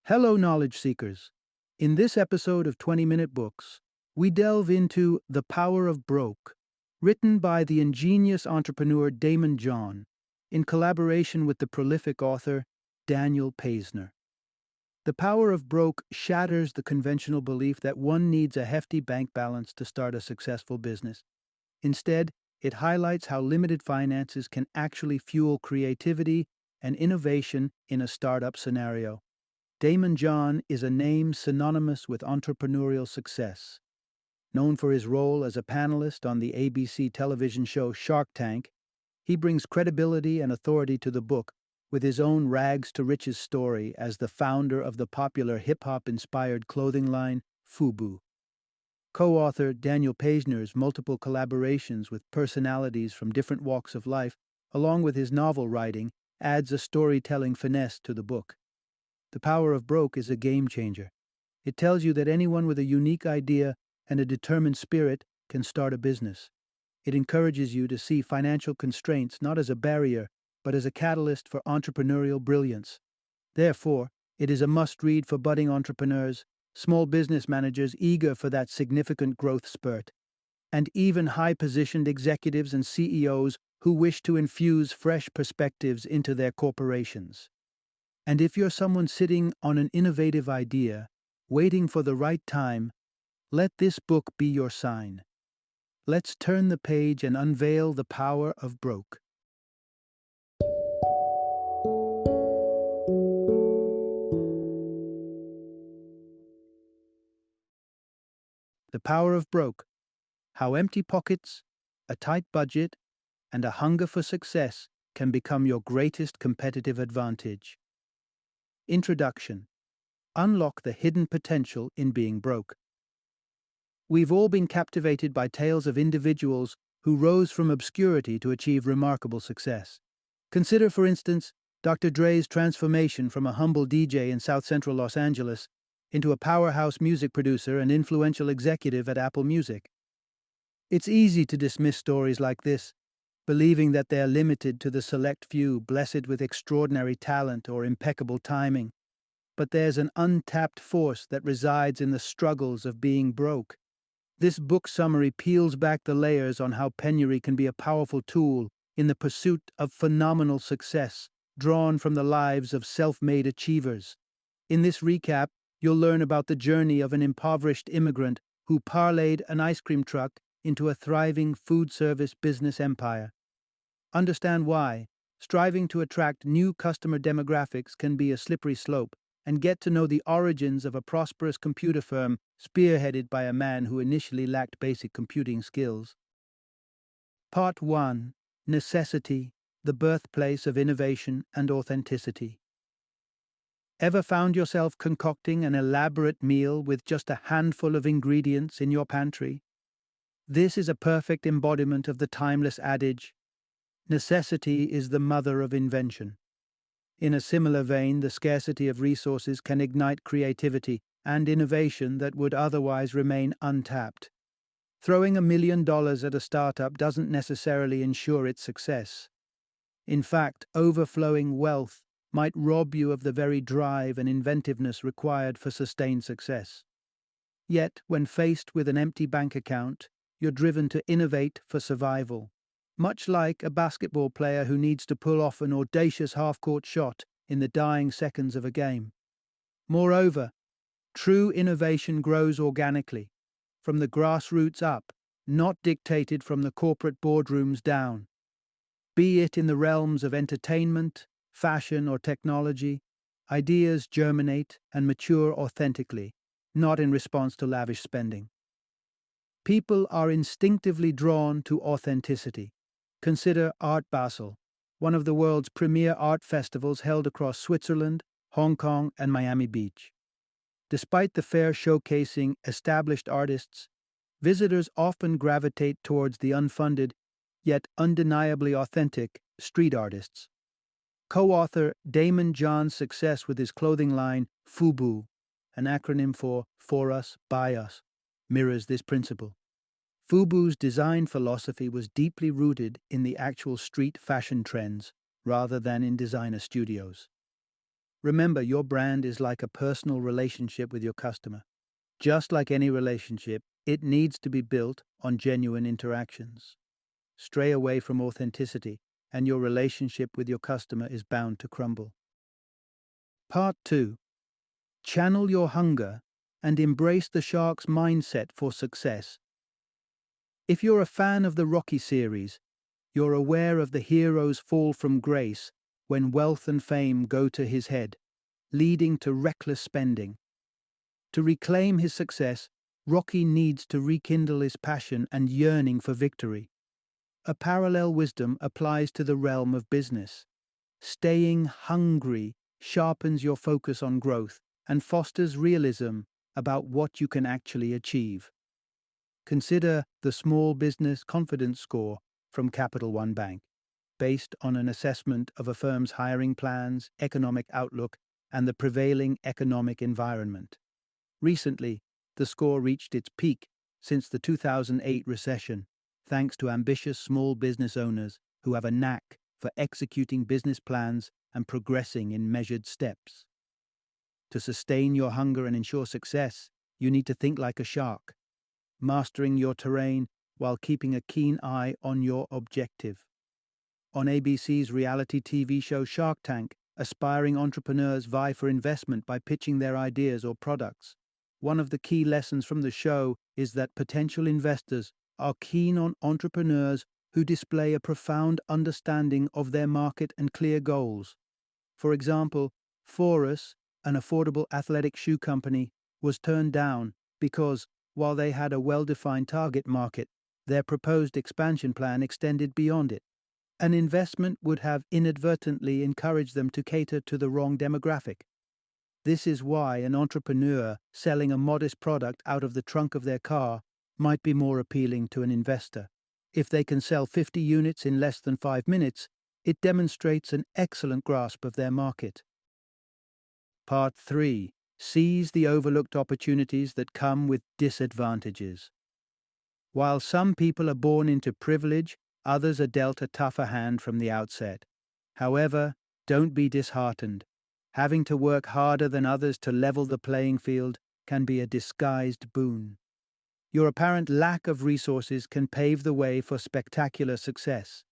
Hello, knowledge seekers. In this episode of 20-Minute Books, we delve into The Power of Broke, written by the ingenious entrepreneur Daymond in collaboration with the prolific author Daniel Paisner. The Power of Broke shatters the conventional belief that one needs a hefty bank balance to start a successful business. Instead, it highlights how limited finances can actually fuel creativity and innovation in a startup scenario. Daymond is a name synonymous with entrepreneurial success. Known for his role as a panelist on the ABC television show Shark Tank, he brings credibility and authority to the book with his own rags to riches story as the founder of the popular hip-hop inspired clothing line FUBU. Co-author Daniel Paisner's multiple collaborations with personalities from different walks of life, along with his novel writing, adds a storytelling finesse to the book. The Power of Broke is a game changer. It tells you that anyone with a unique idea and a determined spirit can start a business. It encourages you to see financial constraints not as a barrier, but as a catalyst for entrepreneurial brilliance. Therefore, it is a must-read for budding entrepreneurs, small business managers eager for that significant growth spurt, and even high-positioned executives and CEOs who wish to infuse fresh perspectives into their corporations. And if you're someone sitting on an innovative idea, waiting for the right time, let this book be your sign. Let's turn the page and unveil the power of Broke. The Power of Broke: How empty pockets, a tight budget, and a hunger for success can become your greatest competitive advantage. Introduction: Unlock the hidden potential in being broke. We've all been captivated by tales of individuals who rose from obscurity to achieve remarkable success. Consider, for instance, Dr. Dre's transformation from a humble DJ in South Central Los Angeles into a powerhouse music producer and influential executive at Apple Music. It's easy to dismiss stories like this, believing that they're limited to the select few blessed with extraordinary talent or impeccable timing. But there's an untapped force that resides in the struggles of being broke. This book summary peels back the layers on how penury can be a powerful tool in the pursuit of phenomenal success, drawn from the lives of self-made achievers. In this recap, you'll learn about the journey of an impoverished immigrant who parlayed an ice cream truck into a thriving food service business empire. Understand why striving to attract new customer demographics can be a slippery slope, and get to know the origins of a prosperous computer firm spearheaded by a man who initially lacked basic computing skills. Part 1. Necessity, the birthplace of innovation and authenticity. Ever found yourself concocting an elaborate meal with just a handful of ingredients in your pantry? This is a perfect embodiment of the timeless adage, necessity is the mother of invention. In a similar vein, the scarcity of resources can ignite creativity and innovation that would otherwise remain untapped. Throwing $1 million at a startup doesn't necessarily ensure its success. In fact, overflowing wealth might rob you of the very drive and inventiveness required for sustained success. Yet, when faced with an empty bank account, you're driven to innovate for survival. Much like a basketball player who needs to pull off an audacious half-court shot in the dying seconds of a game. Moreover, true innovation grows organically, from the grassroots up, not dictated from the corporate boardrooms down. Be it in the realms of entertainment, fashion, or technology, ideas germinate and mature authentically, not in response to lavish spending. People are instinctively drawn to authenticity. Consider Art Basel, one of the world's premier art festivals held across Switzerland, Hong Kong, and Miami Beach. Despite the fair showcasing established artists, visitors often gravitate towards the unfunded, yet undeniably authentic, street artists. Co-author Daymond's success with his clothing line, FUBU, an acronym for Us, By Us, mirrors this principle. FUBU's design philosophy was deeply rooted in the actual street fashion trends rather than in designer studios. Remember, your brand is like a personal relationship with your customer. Just like any relationship, it needs to be built on genuine interactions. Stray away from authenticity, and your relationship with your customer is bound to crumble. Part 2. Channel your hunger and embrace the shark's mindset for success. If you're a fan of the Rocky series, you're aware of the hero's fall from grace when wealth and fame go to his head, leading to reckless spending. To reclaim his success, Rocky needs to rekindle his passion and yearning for victory. A parallel wisdom applies to the realm of business. Staying hungry sharpens your focus on growth and fosters realism about what you can actually achieve. Consider the Small Business Confidence Score from Capital One Bank, based on an assessment of a firm's hiring plans, economic outlook, and the prevailing economic environment. Recently, the score reached its peak since the 2008 recession, thanks to ambitious small business owners who have a knack for executing business plans and progressing in measured steps. To sustain your hunger and ensure success, you need to think like a shark, mastering your terrain while keeping a keen eye on your objective. On ABC's reality TV show Shark Tank, aspiring entrepreneurs vie for investment by pitching their ideas or products. One of the key lessons from the show is that potential investors are keen on entrepreneurs who display a profound understanding of their market and clear goals. For example, Forus, an affordable athletic shoe company, was turned down because, while they had a well-defined target market, their proposed expansion plan extended beyond it. An investment would have inadvertently encouraged them to cater to the wrong demographic. This is why an entrepreneur selling a modest product out of the trunk of their car might be more appealing to an investor. If they can sell 50 units in less than 5 minutes, it demonstrates an excellent grasp of their market. Part 3. Seize the overlooked opportunities that come with disadvantages. While some people are born into privilege, others are dealt a tougher hand from the outset. However, don't be disheartened. Having to work harder than others to level the playing field can be a disguised boon. Your apparent lack of resources can pave the way for spectacular success.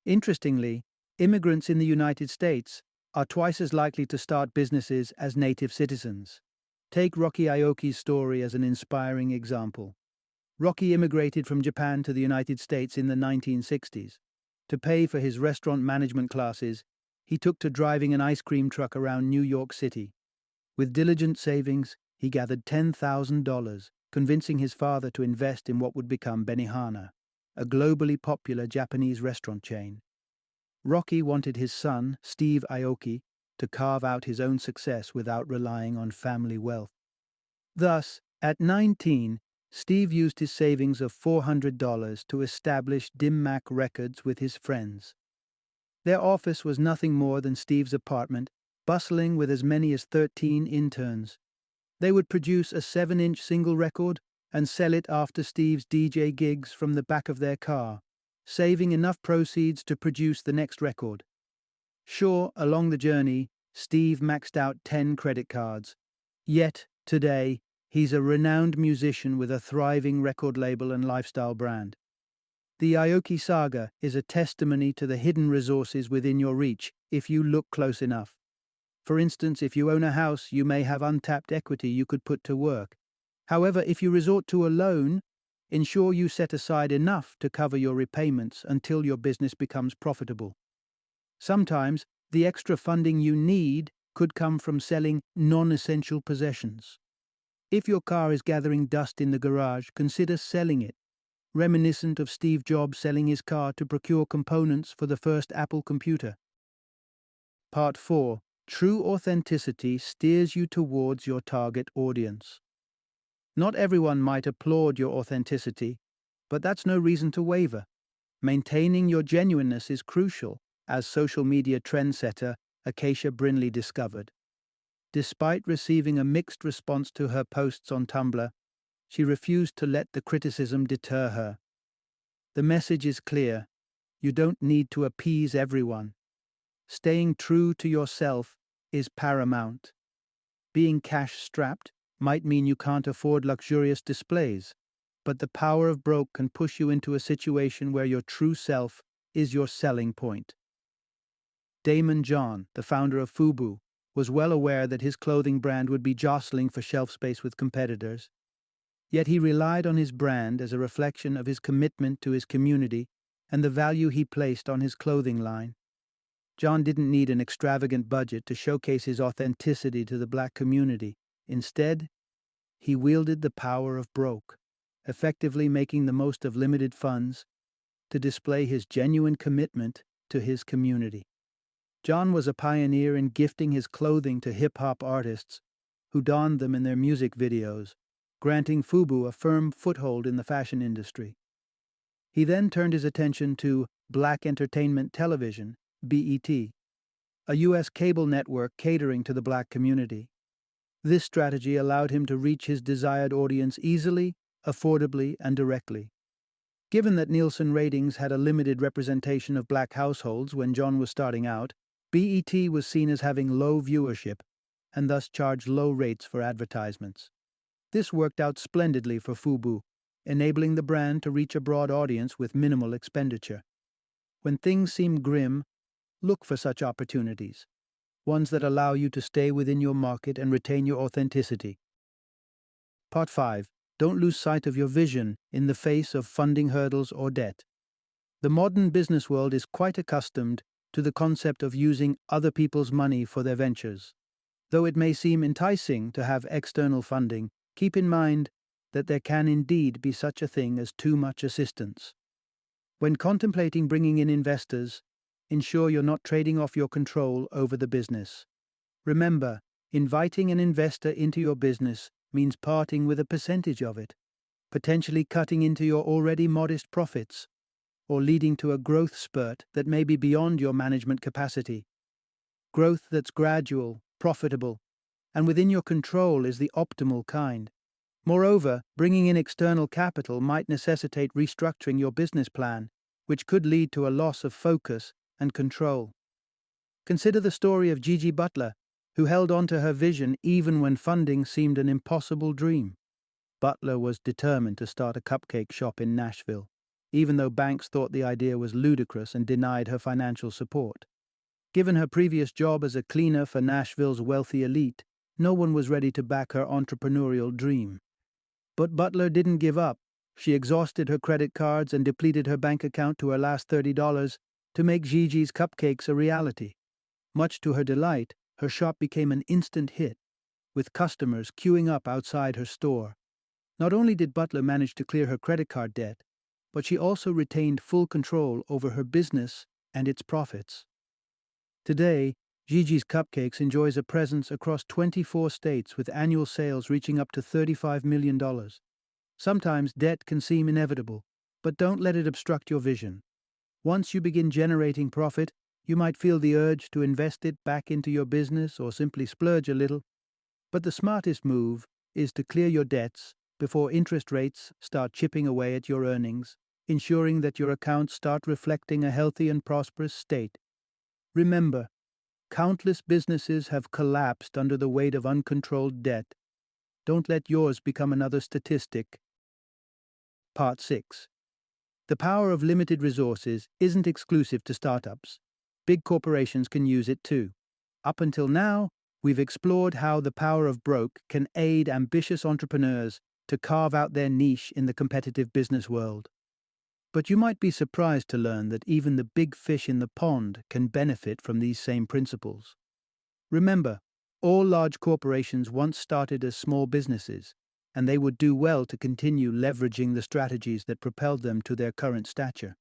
Interestingly, immigrants in the United States are twice as likely to start businesses as native citizens. Take Rocky Aoki's story as an inspiring example. Rocky immigrated from Japan to the United States in the 1960s. To pay for his restaurant management classes, he took to driving an ice cream truck around New York City. With diligent savings, he gathered $10,000, convincing his father to invest in what would become Benihana, a globally popular Japanese restaurant chain. Rocky wanted his son, Steve Aoki, to carve out his own success without relying on family wealth. Thus, at 19, Steve used his savings of $400 to establish Dim Mak Records with his friends. Their office was nothing more than Steve's apartment, bustling with as many as 13 interns. They would produce a 7-inch single record and sell it after Steve's DJ gigs from the back of their car, saving enough proceeds to produce the next record. Sure, along the journey, Steve maxed out 10 credit cards. Yet, today, he's a renowned musician with a thriving record label and lifestyle brand. The Aoki saga is a testimony to the hidden resources within your reach if you look close enough. For instance, if you own a house, you may have untapped equity you could put to work. However, if you resort to a loan, ensure you set aside enough to cover your repayments until your business becomes profitable. Sometimes, the extra funding you need could come from selling non-essential possessions. If your car is gathering dust in the garage, consider selling it, reminiscent of Steve Jobs selling his car to procure components for the first Apple computer. Part 4. True authenticity steers you towards your target audience. Not everyone might applaud your authenticity, but that's no reason to waver. Maintaining your genuineness is crucial, as social media trendsetter Acacia Brinley discovered. Despite receiving a mixed response to her posts on Tumblr, she refused to let the criticism deter her. The message is clear: you don't need to appease everyone. Staying true to yourself is paramount. Being cash-strapped might mean you can't afford luxurious displays, but the power of broke can push you into a situation where your true self is your selling point. Daymond John, the founder of FUBU, was well aware that his clothing brand would be jostling for shelf space with competitors. Yet he relied on his brand as a reflection of his commitment to his community and the value he placed on his clothing line. John didn't need an extravagant budget to showcase his authenticity to the black community. Instead, he wielded the power of broke, effectively making the most of limited funds to display his genuine commitment to his community. John was a pioneer in gifting his clothing to hip-hop artists who donned them in their music videos, granting FUBU a firm foothold in the fashion industry. He then turned his attention to Black Entertainment Television, BET, a U.S. cable network catering to the black community. This strategy allowed him to reach his desired audience easily, affordably, and directly. Given that Nielsen ratings had a limited representation of black households when John was starting out, BET was seen as having low viewership and thus charged low rates for advertisements. This worked out splendidly for FUBU, enabling the brand to reach a broad audience with minimal expenditure. When things seem grim, look for such opportunities, ones that allow you to stay within your market and retain your authenticity. Part 5. Don't lose sight of your vision in the face of funding hurdles or debt. The modern business world is quite accustomed to the concept of using other people's money for their ventures. Though it may seem enticing to have external funding, keep in mind that there can indeed be such a thing as too much assistance. When contemplating bringing in investors, ensure you're not trading off your control over the business. Remember, inviting an investor into your business means parting with a percentage of it, potentially cutting into your already modest profits, or leading to a growth spurt that may be beyond your management capacity. Growth that's gradual, profitable, and within your control is the optimal kind. Moreover, bringing in external capital might necessitate restructuring your business plan, which could lead to a loss of focus and control. Consider the story of Gigi Butler, who held on to her vision even when funding seemed an impossible dream. Butler was determined to start a cupcake shop in Nashville, even though banks thought the idea was ludicrous and denied her financial support. Given her previous job as a cleaner for Nashville's wealthy elite, no one was ready to back her entrepreneurial dream. But Butler didn't give up. She exhausted her credit cards and depleted her bank account to her last $30 to make Gigi's cupcakes a reality. Much to her delight, her shop became an instant hit, with customers queuing up outside her store. Not only did Butler manage to clear her credit card debt, but she also retained full control over her business and its profits. Today, Gigi's Cupcakes enjoys a presence across 24 states with annual sales reaching up to $35 million. Sometimes debt can seem inevitable, but don't let it obstruct your vision. Once you begin generating profit, you might feel the urge to invest it back into your business or simply splurge a little. But the smartest move is to clear your debts before interest rates start chipping away at your earnings, ensuring that your accounts start reflecting a healthy and prosperous state. Remember, countless businesses have collapsed under the weight of uncontrolled debt. Don't let yours become another statistic. Part 6. The power of limited resources isn't exclusive to startups. Big corporations can use it too. Up until now, we've explored how the power of broke can aid ambitious entrepreneurs to carve out their niche in the competitive business world. But you might be surprised to learn that even the big fish in the pond can benefit from these same principles. Remember, all large corporations once started as small businesses, and they would do well to continue leveraging the strategies that propelled them to their current stature.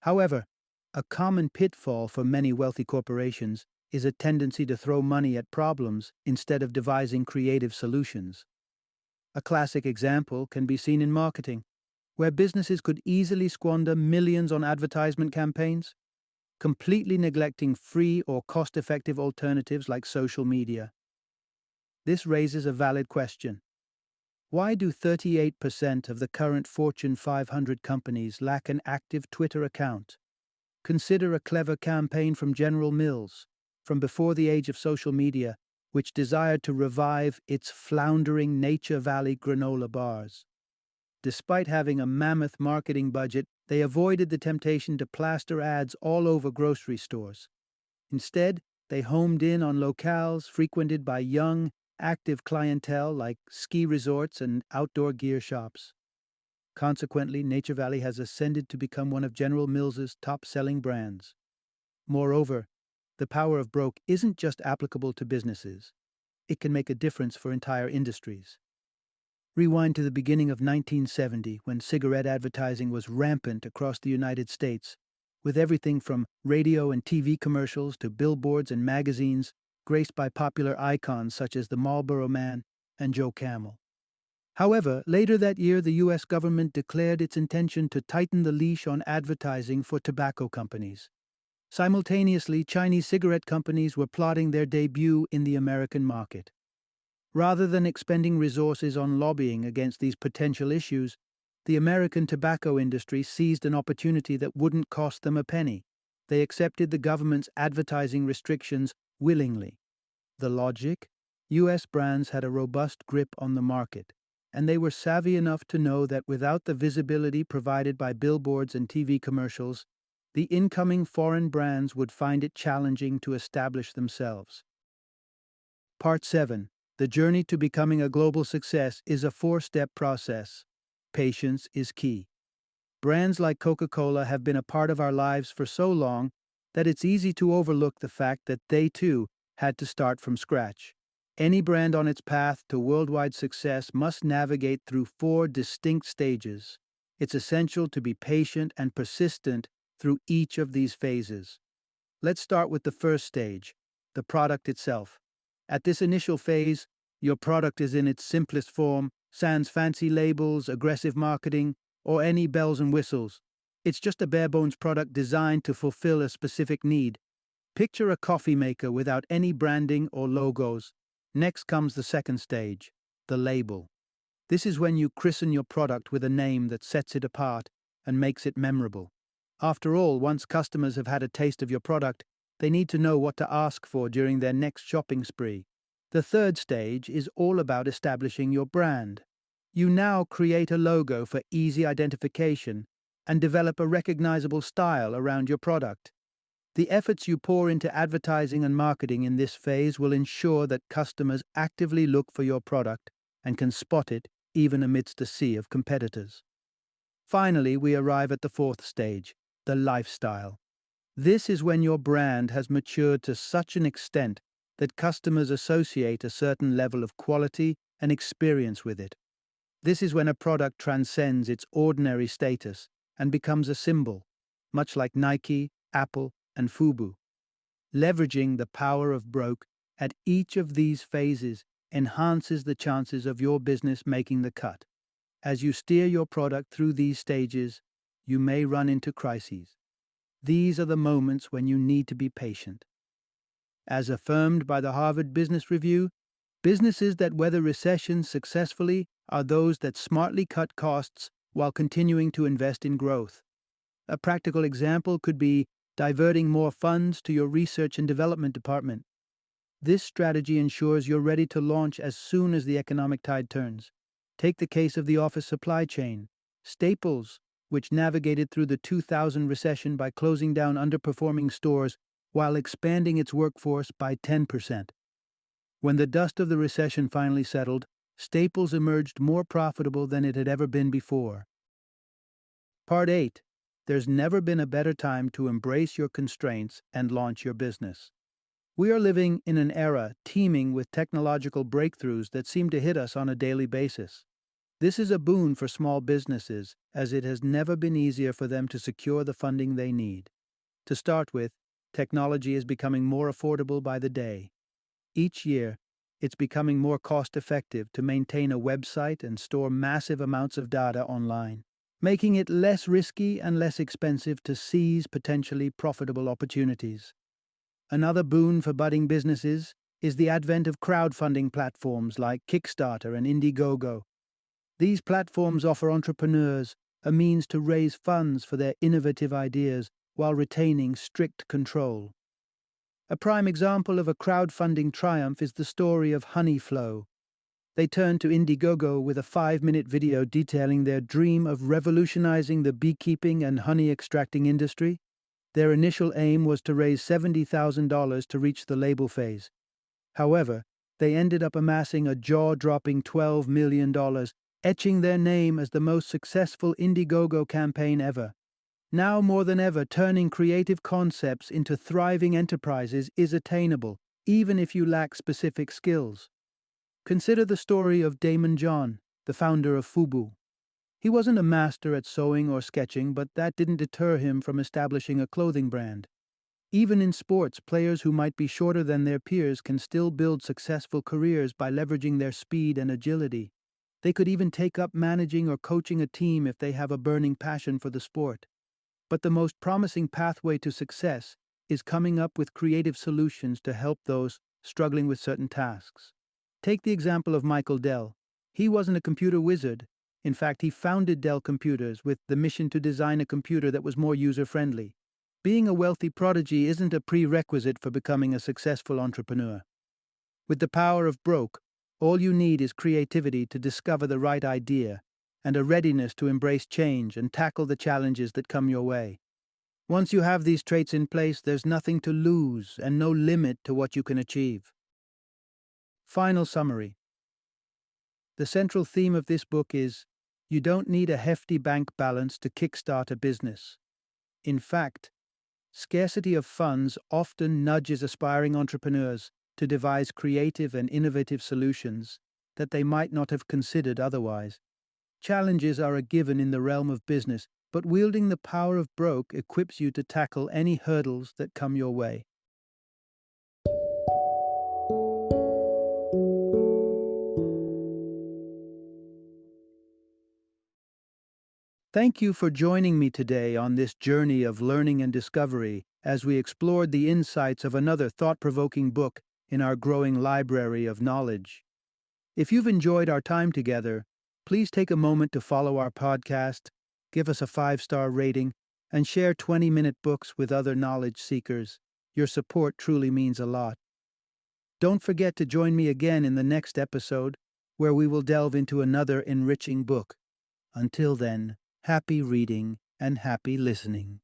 However, a common pitfall for many wealthy corporations is a tendency to throw money at problems instead of devising creative solutions. A classic example can be seen in marketing, where businesses could easily squander millions on advertisement campaigns, completely neglecting free or cost-effective alternatives like social media. This raises a valid question. Why do 38% of the current Fortune 500 companies lack an active Twitter account? Consider a clever campaign from General Mills, from before the age of social media, which desired to revive its floundering Nature Valley granola bars. Despite having a mammoth marketing budget, they avoided the temptation to plaster ads all over grocery stores. Instead, they homed in on locales frequented by young, active clientele like ski resorts and outdoor gear shops. Consequently, Nature Valley has ascended to become one of General Mills's top-selling brands. Moreover, the power of broke isn't just applicable to businesses. It can make a difference for entire industries. Rewind to the beginning of 1970 when cigarette advertising was rampant across the United States, with everything from radio and TV commercials to billboards and magazines graced by popular icons such as the Marlboro Man and Joe Camel. However, later that year, the U.S. government declared its intention to tighten the leash on advertising for tobacco companies. Simultaneously, Chinese cigarette companies were plotting their debut in the American market. Rather than expending resources on lobbying against these potential issues, the American tobacco industry seized an opportunity that wouldn't cost them a penny. They accepted the government's advertising restrictions willingly. The logic? U.S. brands had a robust grip on the market, and they were savvy enough to know that without the visibility provided by billboards and TV commercials, the incoming foreign brands would find it challenging to establish themselves. Part 7. The journey to becoming a global success is a four-step process. Patience is key. Brands like Coca-Cola have been a part of our lives for so long that it's easy to overlook the fact that they, too, had to start from scratch. Any brand on its path to worldwide success must navigate through four distinct stages. It's essential to be patient and persistent through each of these phases. Let's start with the first stage, the product itself. At this initial phase, your product is in its simplest form, sans fancy labels, aggressive marketing, or any bells and whistles. It's just a bare-bones product designed to fulfill a specific need. Picture a coffee maker without any branding or logos. Next comes the second stage, the label. This is when you christen your product with a name that sets it apart and makes it memorable. After all, once customers have had a taste of your product, they need to know what to ask for during their next shopping spree. The third stage is all about establishing your brand. You now create a logo for easy identification and develop a recognizable style around your product. The efforts you pour into advertising and marketing in this phase will ensure that customers actively look for your product and can spot it even amidst a sea of competitors. Finally, we arrive at the fourth stage, the lifestyle. This is when your brand has matured to such an extent that customers associate a certain level of quality and experience with it. This is when a product transcends its ordinary status and becomes a symbol, much like Nike, Apple, and Fubu. Leveraging the power of broke at each of these phases enhances the chances of your business making the cut. As you steer your product through these stages, you may run into crises. These are the moments when you need to be patient. As affirmed by the Harvard Business Review, businesses that weather recessions successfully are those that smartly cut costs while continuing to invest in growth. A practical example could be diverting more funds to your research and development department. This strategy ensures you're ready to launch as soon as the economic tide turns. Take the case of the office supply chain. Staples, which navigated through the 2000 recession by closing down underperforming stores while expanding its workforce by 10%. When the dust of the recession finally settled, Staples emerged more profitable than it had ever been before. Part 8. There's never been a better time to embrace your constraints and launch your business. We are living in an era teeming with technological breakthroughs that seem to hit us on a daily basis. This is a boon for small businesses, as it has never been easier for them to secure the funding they need. To start with, technology is becoming more affordable by the day. Each year, it's becoming more cost-effective to maintain a website and store massive amounts of data online, making it less risky and less expensive to seize potentially profitable opportunities. Another boon for budding businesses is the advent of crowdfunding platforms like Kickstarter and Indiegogo. These platforms offer entrepreneurs a means to raise funds for their innovative ideas while retaining strict control. A prime example of a crowdfunding triumph is the story of Honeyflow. They turned to Indiegogo with a 5-minute video detailing their dream of revolutionizing the beekeeping and honey extracting industry. Their initial aim was to raise $70,000 to reach the label phase. However, they ended up amassing a jaw-dropping $12 million, etching their name as the most successful Indiegogo campaign ever. Now more than ever, turning creative concepts into thriving enterprises is attainable, even if you lack specific skills. Consider the story of Daymond John, the founder of Fubu. He wasn't a master at sewing or sketching, but that didn't deter him from establishing a clothing brand. Even in sports, players who might be shorter than their peers can still build successful careers by leveraging their speed and agility. They could even take up managing or coaching a team if they have a burning passion for the sport. But the most promising pathway to success is coming up with creative solutions to help those struggling with certain tasks. Take the example of Michael Dell. He wasn't a computer wizard. In fact, he founded Dell Computers with the mission to design a computer that was more user-friendly. Being a wealthy prodigy isn't a prerequisite for becoming a successful entrepreneur. With the power of broke, all you need is creativity to discover the right idea and a readiness to embrace change and tackle the challenges that come your way. Once you have these traits in place, there's nothing to lose and no limit to what you can achieve. Final summary. The central theme of this book is, you don't need a hefty bank balance to kickstart a business. In fact, scarcity of funds often nudges aspiring entrepreneurs to devise creative and innovative solutions that they might not have considered otherwise. Challenges are a given in the realm of business, but wielding the power of broke equips you to tackle any hurdles that come your way. Thank you for joining me today on this journey of learning and discovery as we explored the insights of another thought-provoking book in our growing library of knowledge. If you've enjoyed our time together, please take a moment to follow our podcast, give us a 5-star rating, and share 20-minute books with other knowledge seekers. Your support truly means a lot. Don't forget to join me again in the next episode, where we will delve into another enriching book. Until then, happy reading and happy listening.